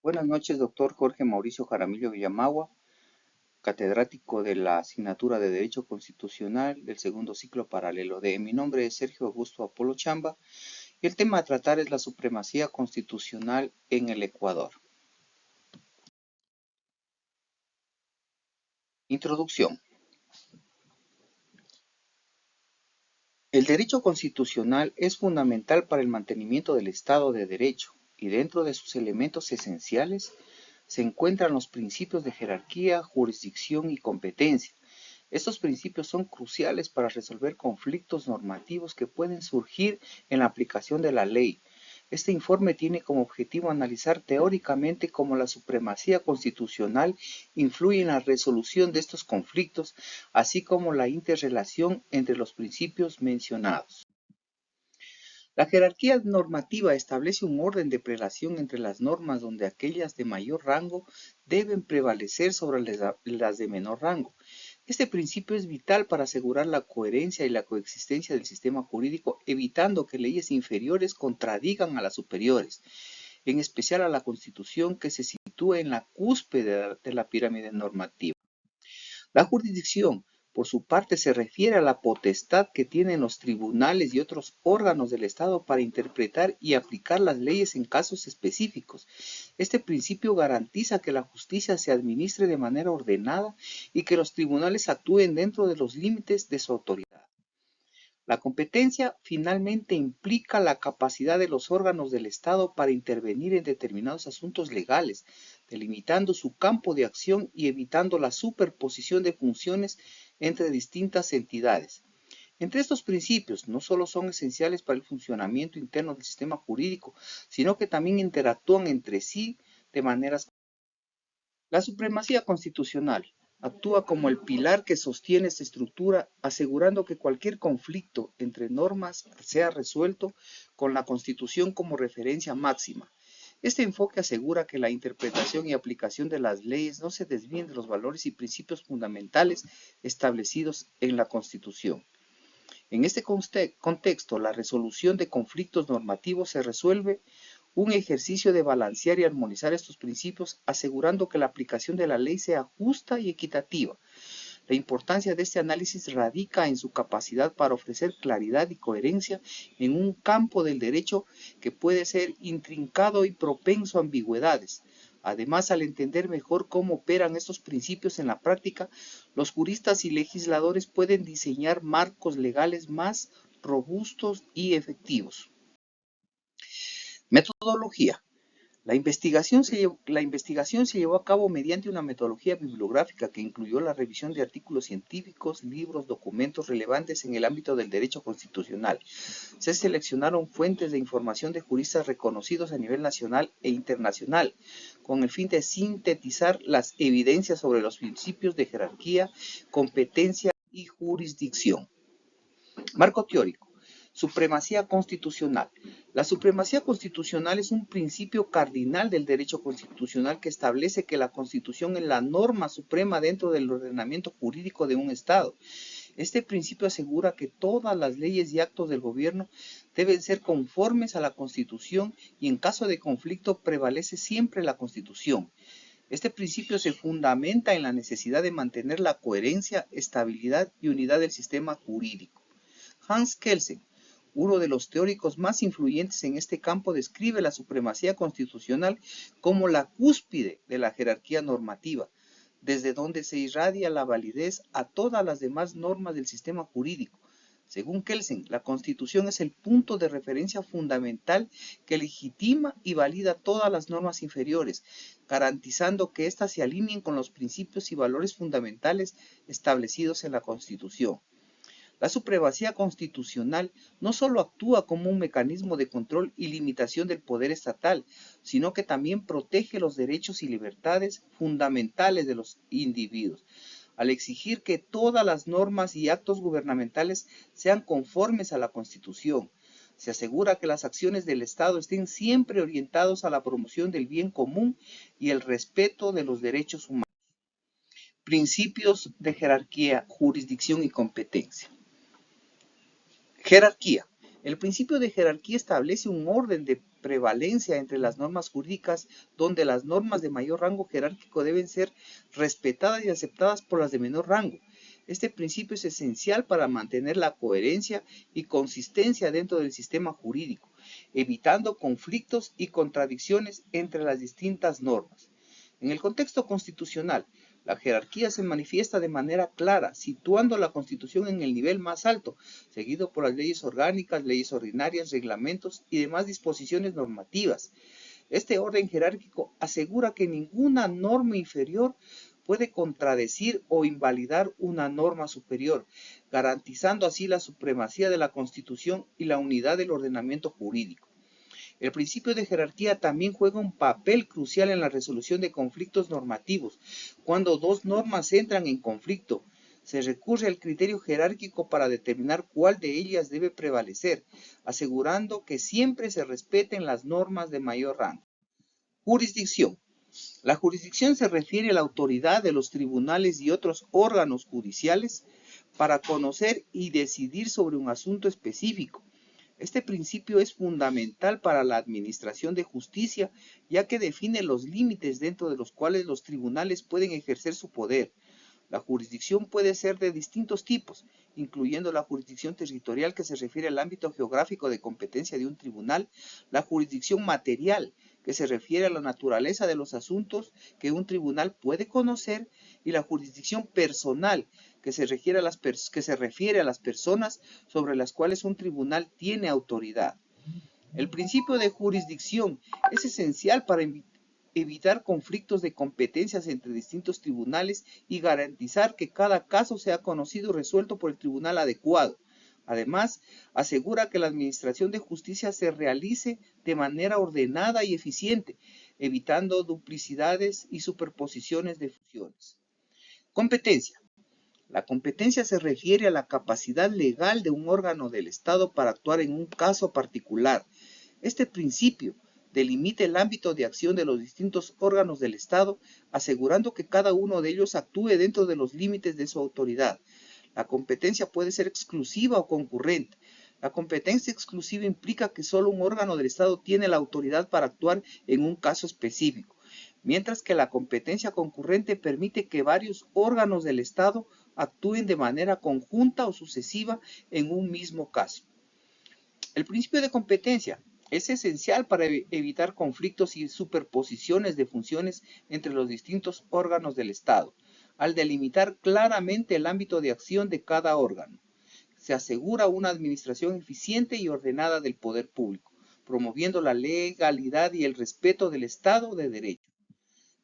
Buenas noches, doctor Jorge Mauricio Jaramillo Villamagua, catedrático de la asignatura de Derecho Constitucional del segundo ciclo paralelo D. Mi nombre es Sergio Augusto Apolo Chamba y el tema a tratar es la supremacía constitucional en el Ecuador. Introducción. El derecho constitucional es fundamental para el mantenimiento del Estado de Derecho y dentro de sus elementos esenciales se encuentran los principios de jerarquía, jurisdicción y competencia. Estos principios son cruciales para resolver conflictos normativos que pueden surgir en la aplicación de la ley. Este informe tiene como objetivo analizar teóricamente cómo la supremacía constitucional influye en la resolución de estos conflictos, así como la interrelación entre los principios mencionados. La jerarquía normativa establece un orden de prelación entre las normas donde aquellas de mayor rango deben prevalecer sobre las de menor rango. Este principio es vital para asegurar la coherencia y la coexistencia del sistema jurídico, evitando que leyes inferiores contradigan a las superiores, en especial a la Constitución que se sitúa en la cúspide de la pirámide normativa. La jurisdicción, por su parte, se refiere a la potestad que tienen los tribunales y otros órganos del Estado para interpretar y aplicar las leyes en casos específicos. Este principio garantiza que la justicia se administre de manera ordenada y que los tribunales actúen dentro de los límites de su autoridad. La competencia finalmente implica la capacidad de los órganos del Estado para intervenir en determinados asuntos legales, delimitando su campo de acción y evitando la superposición de funciones entre distintas entidades. Entre estos principios, no solo son esenciales para el funcionamiento interno del sistema jurídico, sino que también interactúan entre sí de maneras. La supremacía constitucional actúa como el pilar que sostiene esta estructura, asegurando que cualquier conflicto entre normas sea resuelto con la Constitución como referencia máxima. Este enfoque asegura que la interpretación y aplicación de las leyes no se desvíen de los valores y principios fundamentales establecidos en la Constitución. En este contexto, la resolución de conflictos normativos se resuelve un ejercicio de balancear y armonizar estos principios, asegurando que la aplicación de la ley sea justa y equitativa. La importancia de este análisis radica en su capacidad para ofrecer claridad y coherencia en un campo del derecho que puede ser intrincado y propenso a ambigüedades. Además, al entender mejor cómo operan estos principios en la práctica, los juristas y legisladores pueden diseñar marcos legales más robustos y efectivos. Metodología. La investigación se llevó a cabo mediante una metodología bibliográfica que incluyó la revisión de artículos científicos, libros, documentos relevantes en el ámbito del derecho constitucional. Se seleccionaron fuentes de información de juristas reconocidos a nivel nacional e internacional, con el fin de sintetizar las evidencias sobre los principios de jerarquía, competencia y jurisdicción. Marco teórico. Supremacía constitucional. La supremacía constitucional es un principio cardinal del derecho constitucional que establece que la Constitución es la norma suprema dentro del ordenamiento jurídico de un Estado. Este principio asegura que todas las leyes y actos del gobierno deben ser conformes a la Constitución y en caso de conflicto prevalece siempre la Constitución. Este principio se fundamenta en la necesidad de mantener la coherencia, estabilidad y unidad del sistema jurídico. Hans Kelsen, uno de los teóricos más influyentes en este campo, describe la supremacía constitucional como la cúspide de la jerarquía normativa, desde donde se irradia la validez a todas las demás normas del sistema jurídico. Según Kelsen, la Constitución es el punto de referencia fundamental que legitima y valida todas las normas inferiores, garantizando que éstas se alineen con los principios y valores fundamentales establecidos en la Constitución. La supremacía constitucional no solo actúa como un mecanismo de control y limitación del poder estatal, sino que también protege los derechos y libertades fundamentales de los individuos, al exigir que todas las normas y actos gubernamentales sean conformes a la Constitución. Se asegura que las acciones del Estado estén siempre orientadas a la promoción del bien común y el respeto de los derechos humanos. Principios de jerarquía, jurisdicción y competencia. Jerarquía. El principio de jerarquía establece un orden de prevalencia entre las normas jurídicas, donde las normas de mayor rango jerárquico deben ser respetadas y aceptadas por las de menor rango. Este principio es esencial para mantener la coherencia y consistencia dentro del sistema jurídico, evitando conflictos y contradicciones entre las distintas normas. En el contexto constitucional, la jerarquía se manifiesta de manera clara, situando la Constitución en el nivel más alto, seguido por las leyes orgánicas, leyes ordinarias, reglamentos y demás disposiciones normativas. Este orden jerárquico asegura que ninguna norma inferior puede contradecir o invalidar una norma superior, garantizando así la supremacía de la Constitución y la unidad del ordenamiento jurídico. El principio de jerarquía también juega un papel crucial en la resolución de conflictos normativos. Cuando dos normas entran en conflicto, se recurre al criterio jerárquico para determinar cuál de ellas debe prevalecer, asegurando que siempre se respeten las normas de mayor rango. Jurisdicción. La jurisdicción se refiere a la autoridad de los tribunales y otros órganos judiciales para conocer y decidir sobre un asunto específico. Este principio es fundamental para la administración de justicia, ya que define los límites dentro de los cuales los tribunales pueden ejercer su poder. La jurisdicción puede ser de distintos tipos, incluyendo la jurisdicción territorial, que se refiere al ámbito geográfico de competencia de un tribunal, la jurisdicción material, que se refiere a la naturaleza de los asuntos que un tribunal puede conocer, y la jurisdicción personal, que se refiere a las personas sobre las cuales un tribunal tiene autoridad. El principio de jurisdicción es esencial para evitar conflictos de competencias entre distintos tribunales y garantizar que cada caso sea conocido y resuelto por el tribunal adecuado. Además, asegura que la administración de justicia se realice de manera ordenada y eficiente, evitando duplicidades y superposiciones de funciones. Competencia. La competencia se refiere a la capacidad legal de un órgano del Estado para actuar en un caso particular. Este principio delimita el ámbito de acción de los distintos órganos del Estado, asegurando que cada uno de ellos actúe dentro de los límites de su autoridad. La competencia puede ser exclusiva o concurrente. La competencia exclusiva implica que solo un órgano del Estado tiene la autoridad para actuar en un caso específico, mientras que la competencia concurrente permite que varios órganos del Estado actúen de manera conjunta o sucesiva en un mismo caso. El principio de competencia es esencial para evitar conflictos y superposiciones de funciones entre los distintos órganos del Estado, al delimitar claramente el ámbito de acción de cada órgano. Se asegura una administración eficiente y ordenada del poder público, promoviendo la legalidad y el respeto del Estado de Derecho.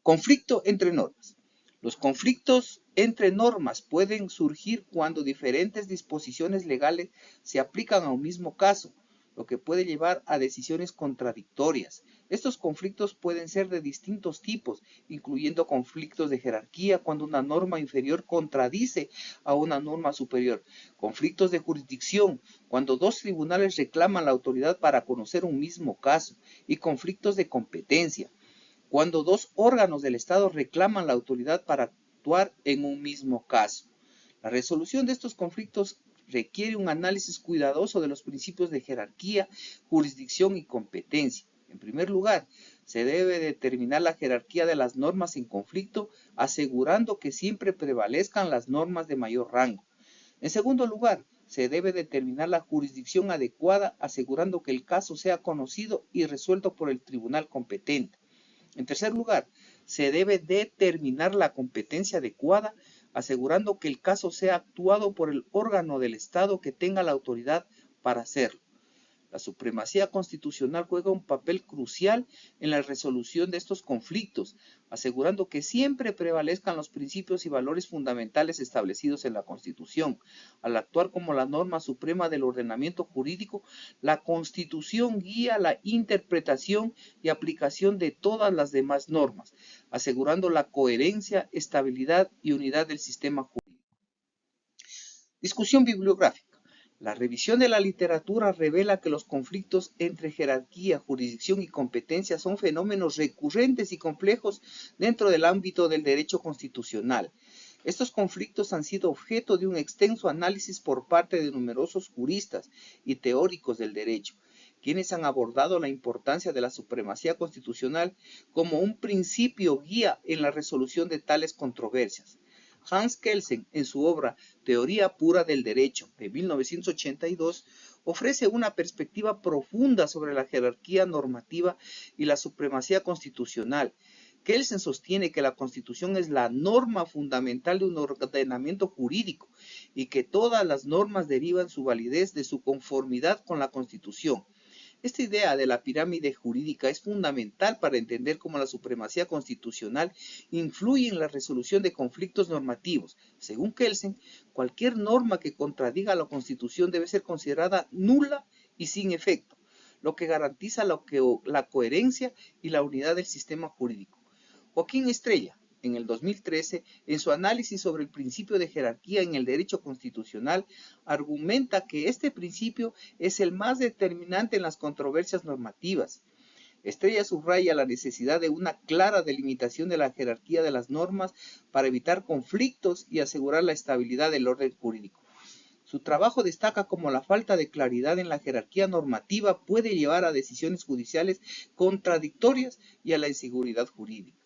Conflicto entre normas. Los conflictos entre normas pueden surgir cuando diferentes disposiciones legales se aplican a un mismo caso, lo que puede llevar a decisiones contradictorias. Estos conflictos pueden ser de distintos tipos, incluyendo conflictos de jerarquía cuando una norma inferior contradice a una norma superior, conflictos de jurisdicción cuando dos tribunales reclaman la autoridad para conocer un mismo caso, y conflictos de competencia cuando dos órganos del Estado reclaman la autoridad para actuar en un mismo caso. La resolución de estos conflictos requiere un análisis cuidadoso de los principios de jerarquía, jurisdicción y competencia. En primer lugar, se debe determinar la jerarquía de las normas en conflicto, asegurando que siempre prevalezcan las normas de mayor rango. En segundo lugar, se debe determinar la jurisdicción adecuada, asegurando que el caso sea conocido y resuelto por el tribunal competente. En tercer lugar, se debe determinar la competencia adecuada, asegurando que el caso sea actuado por el órgano del Estado que tenga la autoridad para hacerlo. La supremacía constitucional juega un papel crucial en la resolución de estos conflictos, asegurando que siempre prevalezcan los principios y valores fundamentales establecidos en la Constitución. Al actuar como la norma suprema del ordenamiento jurídico, la Constitución guía la interpretación y aplicación de todas las demás normas, asegurando la coherencia, estabilidad y unidad del sistema jurídico. Discusión bibliográfica. La revisión de la literatura revela que los conflictos entre jerarquía, jurisdicción y competencia son fenómenos recurrentes y complejos dentro del ámbito del derecho constitucional. Estos conflictos han sido objeto de un extenso análisis por parte de numerosos juristas y teóricos del derecho. quienes han abordado la importancia de la supremacía constitucional como un principio guía en la resolución de tales controversias. Hans Kelsen, en su obra Teoría pura del derecho, de 1982, ofrece una perspectiva profunda sobre la jerarquía normativa y la supremacía constitucional. Kelsen sostiene que la Constitución es la norma fundamental de un ordenamiento jurídico y que todas las normas derivan su validez de su conformidad con la Constitución. Esta idea de la pirámide jurídica es fundamental para entender cómo la supremacía constitucional influye en la resolución de conflictos normativos. Según Kelsen, cualquier norma que contradiga la Constitución debe ser considerada nula y sin efecto, lo que garantiza la coherencia y la unidad del sistema jurídico. Joaquín Estrella, en el 2013, en su análisis sobre el principio de jerarquía en el derecho constitucional, argumenta que este principio es el más determinante en las controversias normativas. Estrella subraya la necesidad de una clara delimitación de la jerarquía de las normas para evitar conflictos y asegurar la estabilidad del orden jurídico. Su trabajo destaca cómo la falta de claridad en la jerarquía normativa puede llevar a decisiones judiciales contradictorias y a la inseguridad jurídica.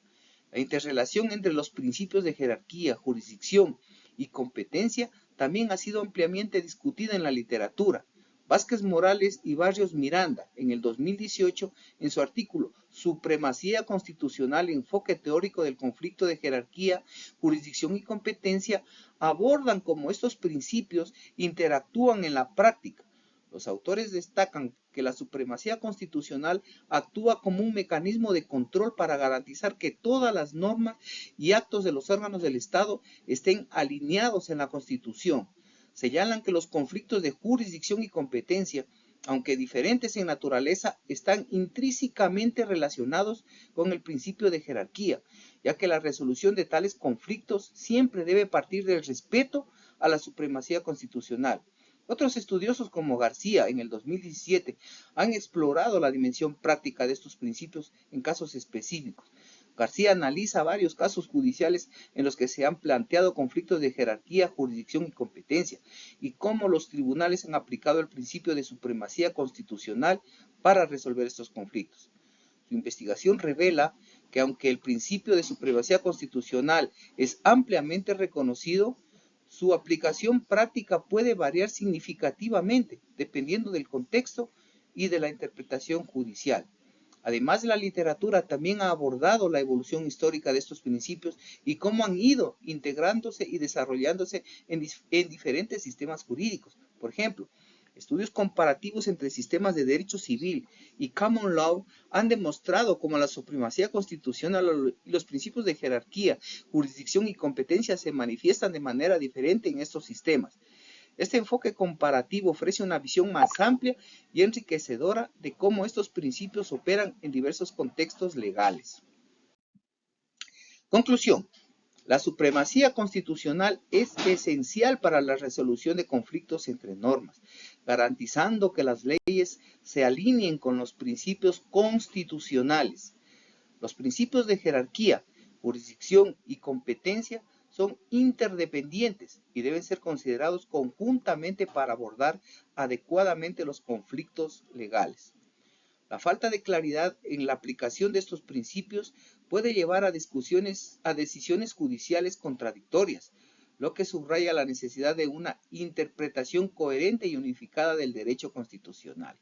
La interrelación entre los principios de jerarquía, jurisdicción y competencia también ha sido ampliamente discutida en la literatura. Vázquez Morales y Barrios Miranda, en el 2018, en su artículo Supremacía Constitucional, enfoque teórico del conflicto de jerarquía, jurisdicción y competencia, abordan cómo estos principios interactúan en la práctica. Los autores destacan que la supremacía constitucional actúa como un mecanismo de control para garantizar que todas las normas y actos de los órganos del Estado estén alineados en la Constitución. Señalan que los conflictos de jurisdicción y competencia, aunque diferentes en naturaleza, están intrínsecamente relacionados con el principio de jerarquía, ya que la resolución de tales conflictos siempre debe partir del respeto a la supremacía constitucional. Otros estudiosos como García en el 2017 han explorado la dimensión práctica de estos principios en casos específicos. García analiza varios casos judiciales en los que se han planteado conflictos de jerarquía, jurisdicción y competencia, y cómo los tribunales han aplicado el principio de supremacía constitucional para resolver estos conflictos. Su investigación revela que aunque el principio de supremacía constitucional es ampliamente reconocido, su aplicación práctica puede variar significativamente dependiendo del contexto y de la interpretación judicial. Además, la literatura también ha abordado la evolución histórica de estos principios y cómo han ido integrándose y desarrollándose en diferentes sistemas jurídicos. Por ejemplo, estudios comparativos entre sistemas de derecho civil y common law han demostrado cómo la supremacía constitucional y los principios de jerarquía, jurisdicción y competencia se manifiestan de manera diferente en estos sistemas. Este enfoque comparativo ofrece una visión más amplia y enriquecedora de cómo estos principios operan en diversos contextos legales. Conclusión. La supremacía constitucional es esencial para la resolución de conflictos entre normas, garantizando que las leyes se alineen con los principios constitucionales. Los principios de jerarquía, jurisdicción y competencia son interdependientes y deben ser considerados conjuntamente para abordar adecuadamente los conflictos legales. La falta de claridad en la aplicación de estos principios puede llevar a decisiones judiciales contradictorias, lo que subraya la necesidad de una interpretación coherente y unificada del derecho constitucional.